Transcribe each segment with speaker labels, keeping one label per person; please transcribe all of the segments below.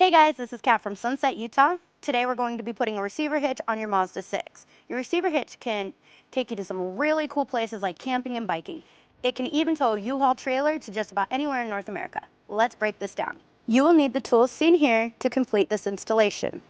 Speaker 1: Hey guys, this is Kat from Sunset, Utah. Today we're going to be putting a receiver hitch on your Mazda 6. Your receiver hitch can take you to some really cool places like camping and biking. It can even tow a U-Haul trailer to just about anywhere in North America. Let's break this down. You will need the tools seen here to complete this installation.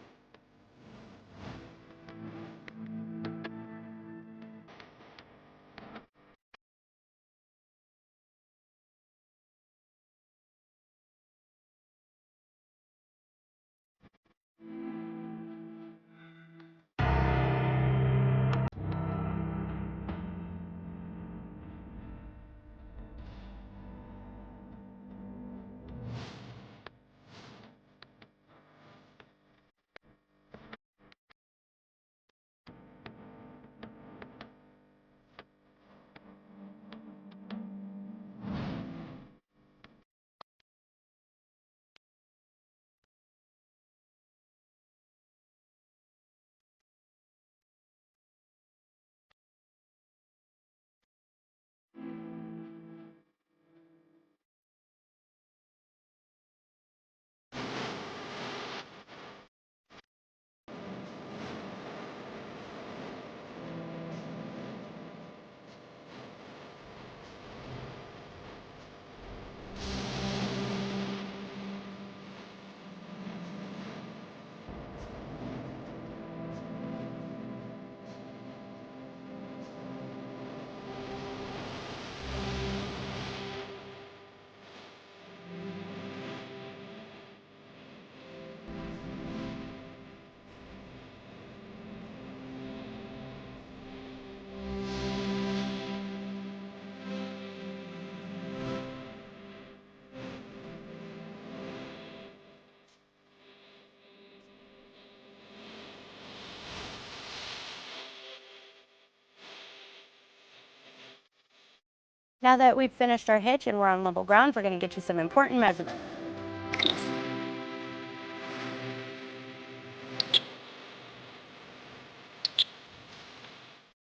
Speaker 1: Now that we've finished our hitch and we're on level ground, we're going to get you some important measurements.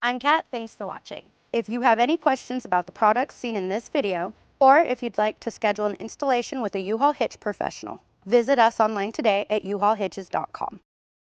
Speaker 1: I'm Kat, thanks for watching. If you have any questions about the products seen in this video, or if you'd like to schedule an installation with a U-Haul hitch professional, visit us online today at uhaulhitches.com.